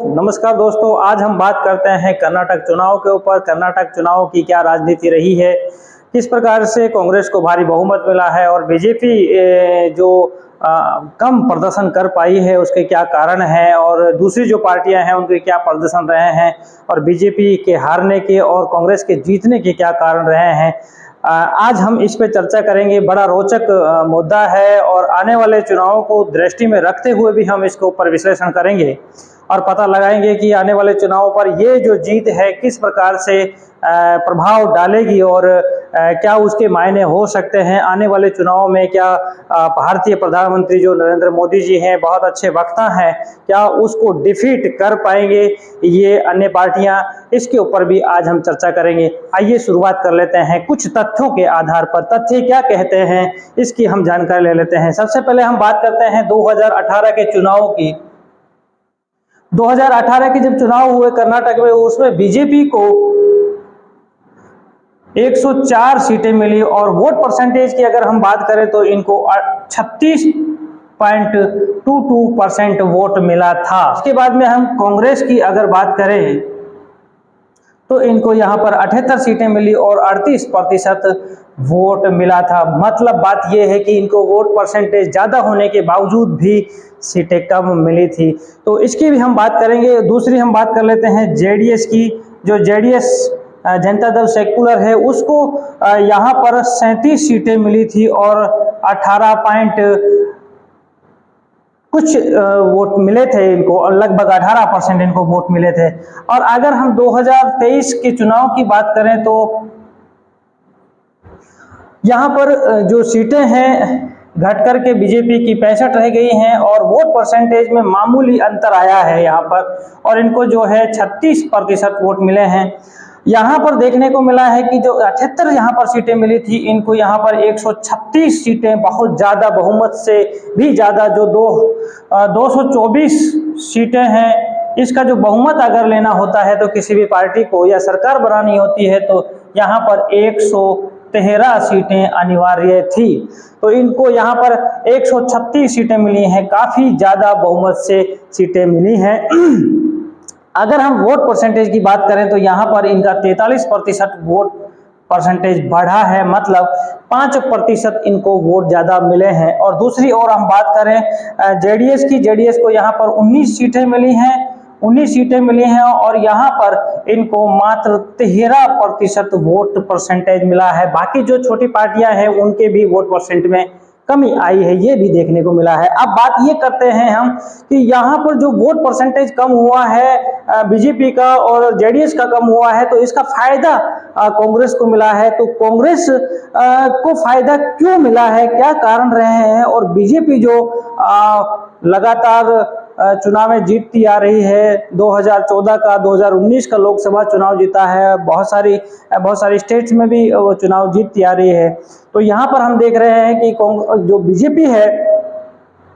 नमस्कार दोस्तों, आज हम बात करते हैं कर्नाटक चुनाव के ऊपर। कर्नाटक चुनाव की क्या राजनीति रही है, किस प्रकार से कांग्रेस को भारी बहुमत मिला है और बीजेपी जो कम प्रदर्शन कर पाई है उसके क्या कारण है, और दूसरी जो पार्टियां हैं उनके क्या प्रदर्शन रहे हैं, और बीजेपी के हारने के और कांग्रेस के जीतने के क्या कारण रहे हैं। आज हम इस पे चर्चा करेंगे। बड़ा रोचक मुद्दा है और आने वाले चुनावों को दृष्टि में रखते हुए भी हम इसके ऊपर विश्लेषण करेंगे और पता लगाएंगे कि आने वाले चुनावों पर ये जो जीत है किस प्रकार से प्रभाव डालेगी और क्या उसके मायने हो सकते हैं आने वाले चुनावों में। क्या भारतीय प्रधानमंत्री जो नरेंद्र मोदी जी हैं, बहुत अच्छे वक्ता हैं, क्या उसको डिफीट कर पाएंगे ये अन्य पार्टियां, इसके ऊपर भी आज हम चर्चा करेंगे। आइए शुरुआत कर लेते हैं कुछ तथ्यों के आधार पर। तथ्य क्या कहते हैं इसकी हम जानकारी ले लेते हैं। सबसे पहले हम बात करते हैं 2018 के चुनाव की। 2018 के जब चुनाव हुए कर्नाटक में, उसमें बीजेपी को 104 सीटें मिली और वोट परसेंटेज की अगर हम बात करें तो इनको 36.22% वोट मिला था। इसके बाद में हम कांग्रेस की अगर बात करें तो इनको यहाँ पर 78 सीटें मिली और 38% वोट मिला था। मतलब बात यह है कि इनको वोट परसेंटेज ज़्यादा होने के बावजूद भी सीटें कम मिली थी। तो इसकी भी हम बात करेंगे। दूसरी हम बात कर लेते हैं जेडीएस की। जो जेडीएस जनता दल सेकुलर है, उसको यहाँ पर 37 सीटें मिली थी और 18 पॉइंट कुछ वोट मिले थे इनको, और लगभग 18% इनको वोट मिले थे। और अगर हम 2023 के चुनाव की बात करें तो यहाँ पर जो सीटें हैं घट करके बीजेपी की 65 रह गई हैं और वोट परसेंटेज में मामूली अंतर आया है यहाँ पर, और इनको जो है 36% वोट मिले हैं। यहाँ पर देखने को मिला है कि जो 78 यहाँ पर सीटें मिली थी, इनको यहाँ पर 136 सीटें बहुत ज़्यादा बहुमत से भी ज़्यादा, जो 224 सीटें हैं, इसका जो बहुमत अगर लेना होता है तो किसी भी पार्टी को या सरकार बनानी होती है तो यहाँ पर 113 सीटें अनिवार्य थी। तो इनको यहाँ पर 136 सीटें मिली हैं, काफ़ी ज़्यादा बहुमत से सीटें मिली हैं। अगर हम वोट परसेंटेज की बात करें तो यहाँ पर इनका 43% वोट परसेंटेज बढ़ा है, मतलब 5% इनको वोट ज़्यादा मिले हैं। और दूसरी ओर हम बात करें जेडीएस की, जेडीएस को यहाँ पर 19 सीटें मिली हैं, 19 सीटें मिली हैं और यहाँ पर इनको मात्र 13% वोट परसेंटेज मिला है। बाकी जो छोटी पार्टियां हैं उनके भी वोट परसेंट में कमी आई है, ये भी देखने को मिला है। अब बात ये करते हैं हम कि यहाँ पर जो वोट परसेंटेज कम हुआ है बीजेपी का और जेडीएस का कम हुआ है, तो इसका फायदा कांग्रेस को मिला है। तो कांग्रेस को फायदा क्यों मिला है, क्या कारण रहे हैं, और बीजेपी जो लगातार चुनाव में जीतती आ रही है, 2014 का 2019 का लोकसभा चुनाव जीता है, बहुत सारी स्टेट्स में भी वो चुनाव जीतती आ रही है। तो यहाँ पर हम देख रहे हैं कि जो बीजेपी है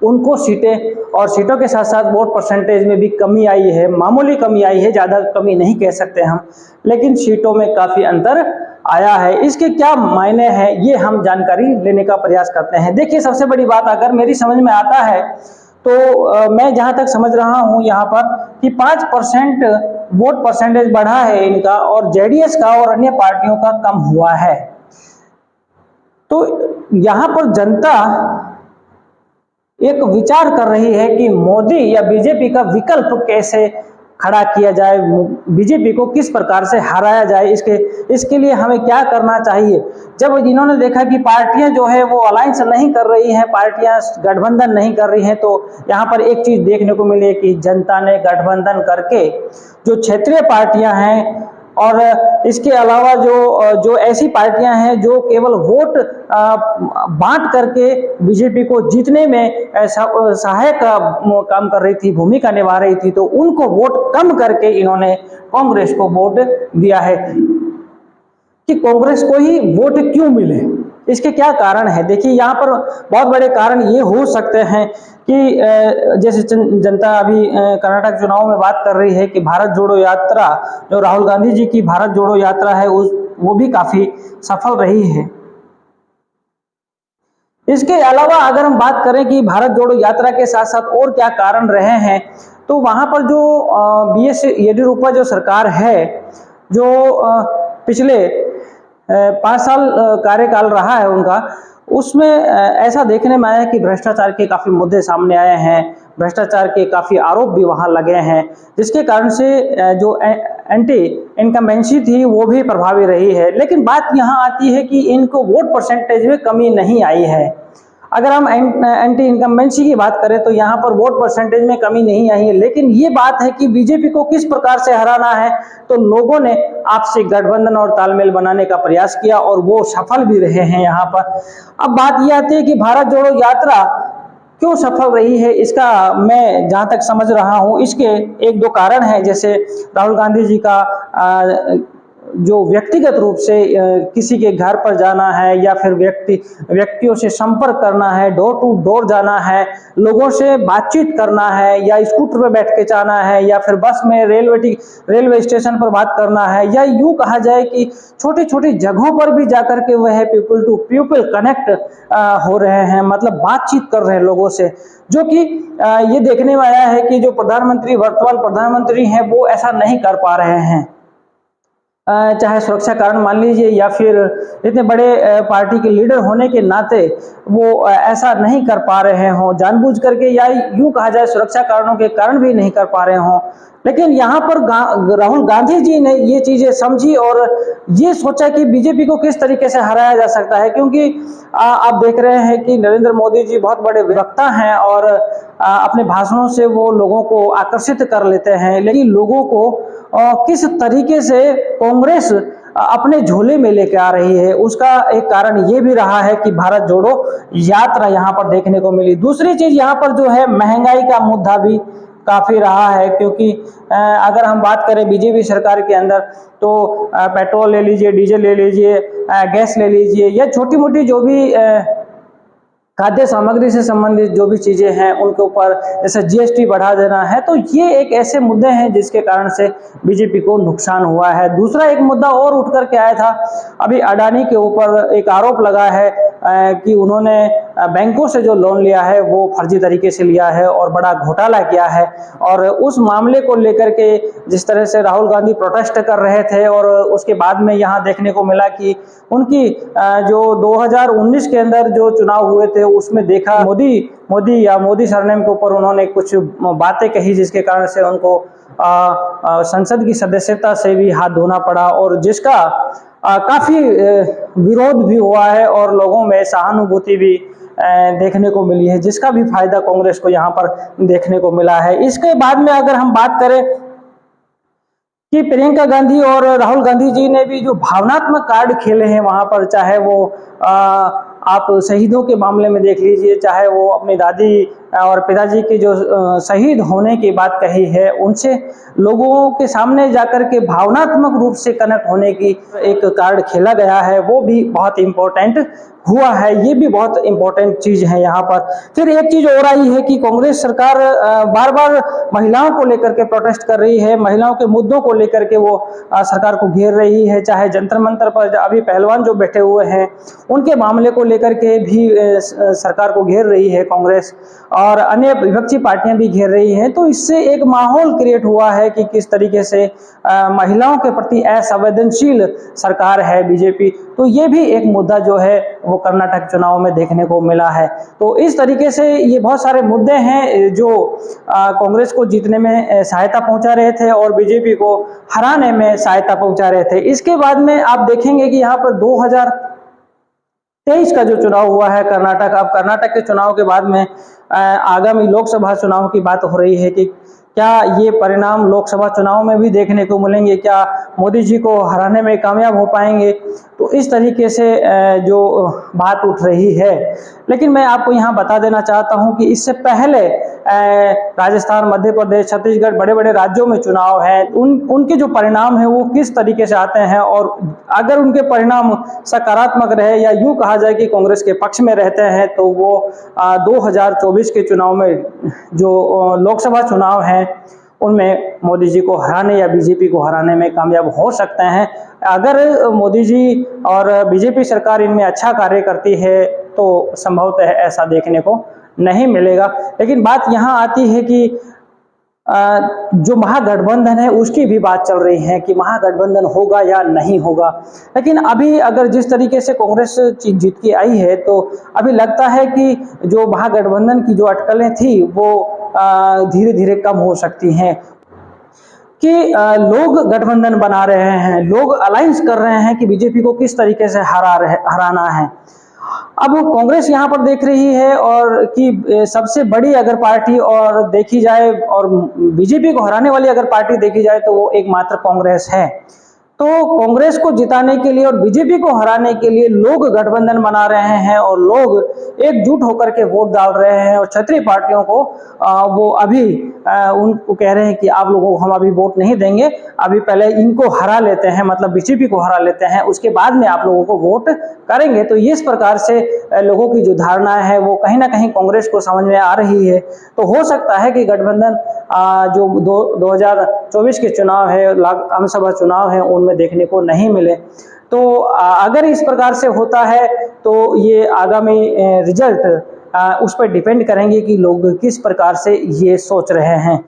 उनको सीटें और सीटों के साथ साथ वोट परसेंटेज में भी कमी आई है, मामूली कमी आई है, ज़्यादा कमी नहीं कह सकते हम, लेकिन सीटों में काफ़ी अंतर आया है। इसके क्या मायने हैं ये हम जानकारी लेने का प्रयास करते हैं। देखिए, सबसे बड़ी बात अगर मेरी समझ में आता है तो मैं जहां तक समझ रहा हूं यहाँ पर कि 5% वोट परसेंटेज बढ़ा है इनका और जेडीएस का और अन्य पार्टियों का कम हुआ है। तो यहाँ पर जनता एक विचार कर रही है कि मोदी या बीजेपी का विकल्प कैसे खड़ा किया जाए, बीजेपी को किस प्रकार से हराया जाए, इसके लिए हमें क्या करना चाहिए। जब इन्होंने देखा कि पार्टियां जो है वो अलायंस नहीं कर रही हैं, पार्टियां गठबंधन नहीं कर रही हैं, तो यहाँ पर एक चीज देखने को मिली कि जनता ने गठबंधन करके जो क्षेत्रीय पार्टियां हैं और इसके अलावा जो ऐसी पार्टियां हैं जो केवल वोट बांट करके बीजेपी को जीतने में सहायक काम कर रही थी, भूमिका निभा रही थी, तो उनको वोट कम करके इन्होंने कांग्रेस को वोट दिया है। कि कांग्रेस को ही वोट क्यों मिले, इसके क्या कारण है। देखिए, यहाँ पर बहुत बड़े कारण ये हो सकते हैं कि जैसे जनता अभी कर्नाटक चुनाव में बात कर रही है कि भारत जोड़ो यात्रा, जो राहुल गांधी जी की भारत जोड़ो यात्रा है, वो भी काफी सफल रही है। इसके अलावा अगर हम बात करें कि भारत जोड़ो यात्रा के साथ साथ और क्या कारण रहे हैं, तो वहाँ पर जो BS येडियुरप्पा जो सरकार है, जो पिछले 5 साल कार्यकाल रहा है उनका, उसमें ऐसा देखने में आया कि भ्रष्टाचार के काफ़ी मुद्दे सामने आए हैं, भ्रष्टाचार के काफ़ी आरोप भी वहाँ लगे हैं, जिसके कारण से जो एंटी इनकम्बेंसी थी वो भी प्रभावी रही है। लेकिन बात यहाँ आती है कि इनको वोट परसेंटेज में कमी नहीं आई है। अगर हम एंटी इनकम्बेंसी की बात करें तो यहाँ पर वोट परसेंटेज में कमी नहीं आई है, लेकिन ये बात है कि बीजेपी को किस प्रकार से हराना है, तो लोगों ने आपसी गठबंधन और तालमेल बनाने का प्रयास किया और वो सफल भी रहे हैं यहाँ पर। अब बात ये आती है कि भारत जोड़ो यात्रा क्यों सफल रही है, इसका मैं जहाँ तक समझ रहा हूँ इसके 1-2 कारण हैं। जैसे राहुल गांधी जी का जो व्यक्तिगत रूप से किसी के घर पर जाना है या फिर व्यक्तियों से संपर्क करना है, डोर टू डोर जाना है, लोगों से बातचीत करना है, या स्कूटर पर बैठ के जाना है, या फिर बस में रेलवे स्टेशन पर बात करना है, या यूं कहा जाए कि छोटी छोटी जगहों पर भी जाकर के वह पीपल टू पीपल कनेक्ट हो रहे हैं, मतलब बातचीत कर रहे हैं लोगों से, जो कि ये देखने में आया है कि जो वर्तमान प्रधानमंत्री हैं वो ऐसा नहीं कर पा रहे हैं। चाहे सुरक्षा कारण मान लीजिए या फिर इतने बड़े पार्टी के लीडर होने के नाते वो ऐसा नहीं कर पा रहे हों जानबूझ करके, या यूं कहा जाए सुरक्षा कारणों के कारण भी नहीं कर पा रहे हों। लेकिन यहाँ पर राहुल गांधी जी ने ये चीजें समझी और ये सोचा कि बीजेपी को किस तरीके से हराया जा सकता है, क्योंकि आप देख रहे हैं कि नरेंद्र मोदी जी बहुत बड़े वक्ता हैं और अपने भाषणों से वो लोगों को आकर्षित कर लेते हैं, लेकिन लोगों को किस तरीके से कांग्रेस अपने झोले में लेके आ रही है, उसका एक कारण ये भी रहा है कि भारत जोड़ो यात्रा यहाँ पर देखने को मिली। दूसरी चीज यहाँ पर जो है महंगाई का मुद्दा भी काफी रहा है, क्योंकि अगर हम बात करें बीजेपी सरकार के अंदर तो पेट्रोल ले लीजिए, डीजल ले लीजिए, गैस ले लीजिए, या छोटी मोटी जो भी खाद्य सामग्री से संबंधित जो भी चीजें हैं उनके ऊपर जैसे GST बढ़ा देना है, तो ये एक ऐसे मुद्दे हैं जिसके कारण से बीजेपी को नुकसान हुआ है। दूसरा एक मुद्दा और उठ करके आया था, अभी अडानी के ऊपर एक आरोप लगा है कि उन्होंने बैंकों से जो लोन लिया है वो फर्जी तरीके से लिया है और बड़ा घोटाला किया है, और उस मामले को लेकर के जिस तरह से राहुल गांधी प्रोटेस्ट कर रहे थे, और उसके बाद में यहाँ देखने को मिला कि उनकी जो 2019 के अंदर जो चुनाव हुए थे उसमें देखा मोदी सरनेम के ऊपर उन्होंने कुछ बातें कही जिसके कारण से उनको संसद की सदस्यता से भी हाथ धोना पड़ा, और जिसका काफी विरोध भी हुआ है और लोगों में सहानुभूति भी देखने को मिली है, जिसका भी फायदा कांग्रेस को यहाँ पर देखने को मिला है। इसके बाद में अगर हम बात करें कि प्रियंका गांधी और राहुल गांधी जी ने भी जो भावनात्मक कार्ड खेले हैं वहां पर, चाहे वो आप शहीदों के मामले में देख लीजिए, चाहे वो अपनी दादी और पिताजी के जो शहीद होने की बात कही है, उनसे लोगों के सामने जाकर के भावनात्मक रूप से कनेक्ट होने की एक कार्ड खेला गया है, वो भी बहुत इम्पोर्टेंट हुआ है। ये भी बहुत इम्पोर्टेंट चीज है यहाँ पर। फिर एक चीज और आई है कि कांग्रेस सरकार बार बार महिलाओं को लेकर के प्रोटेस्ट कर रही है, महिलाओं के मुद्दों को लेकर के वो सरकार को घेर रही है, चाहे जंतर मंतर पर अभी पहलवान जो बैठे हुए हैं उनके मामले को लेकर के भी सरकार को घेर रही है कांग्रेस, और अन्य विपक्षी पार्टियां भी घेर रही हैं। तो इससे एक माहौल क्रिएट हुआ है कि किस तरीके से महिलाओं के प्रति असंवेदनशील सरकार है बीजेपी। तो ये भी एक मुद्दा जो है वो कर्नाटक चुनाव में देखने को मिला है। तो इस तरीके से ये बहुत सारे मुद्दे हैं जो कांग्रेस को जीतने में सहायता पहुंचा रहे थे और बीजेपी को हराने में सहायता पहुंचा रहे थे। इसके बाद में आप देखेंगे कि यहाँ पर 2023 का जो चुनाव हुआ है कर्नाटक, अब कर्नाटक के चुनाव के बाद में आगामी लोकसभा चुनाव की बात हो रही है कि क्या ये परिणाम लोकसभा चुनाव में भी देखने को मिलेंगे, क्या मोदी जी को हराने में कामयाब हो पाएंगे। तो इस तरीके से जो बात उठ रही है, लेकिन मैं आपको यहाँ बता देना चाहता हूँ कि इससे पहले राजस्थान, मध्य प्रदेश, छत्तीसगढ़, बड़े बड़े राज्यों में चुनाव है, उनके जो परिणाम है वो किस तरीके से आते हैं, और अगर उनके परिणाम सकारात्मक रहे या यूं कहा जाए कि कांग्रेस के पक्ष में रहते हैं, तो वो 2024 के चुनाव में जो लोकसभा चुनाव है उनमें मोदी जी को हराने या बीजेपी को हराने में कामयाब हो सकते हैं। अगर मोदी जी और बीजेपी सरकार इनमें अच्छा कार्य करती है तो संभवतः ऐसा देखने को नहीं मिलेगा। लेकिन बात यहाँ आती है कि जो महागठबंधन है उसकी भी बात चल रही है कि महागठबंधन होगा या नहीं होगा। लेकिन अभी अगर जिस तरीके से कांग्रेस जीत के आई है तो अभी लगता है कि जो महागठबंधन की जो अटकलें थी वो धीरे धीरे कम हो सकती हैं कि लोग गठबंधन बना रहे हैं, लोग अलायंस कर रहे हैं कि बीजेपी को किस तरीके से हराना है। अब कांग्रेस यहाँ पर देख रही है और कि सबसे बड़ी अगर पार्टी और देखी जाए और बीजेपी को हराने वाली अगर पार्टी देखी जाए तो वो एकमात्र कांग्रेस है। तो कांग्रेस को जिताने के लिए और बीजेपी को हराने के लिए लोग गठबंधन बना रहे हैं और लोग एकजुट होकर के वोट डाल रहे हैं और क्षेत्रीय पार्टियों को वो अभी उनको कह रहे हैं कि आप लोगों को हम अभी वोट नहीं देंगे, अभी पहले इनको हरा लेते हैं, मतलब बीजेपी को हरा लेते हैं, उसके बाद में आप लोगों को वोट करेंगे। तो इस प्रकार से लोगों की जो धारणा है वो कहीं ना कहीं कांग्रेस को समझ में आ रही है। तो हो सकता है कि गठबंधन जो 2024 के चुनाव है, आम सभा चुनाव है, उनमें देखने को नहीं मिले। तो अगर इस प्रकार से होता है तो ये आगामी रिजल्ट उस पर डिपेंड करेंगे कि लोग किस प्रकार से ये सोच रहे हैं।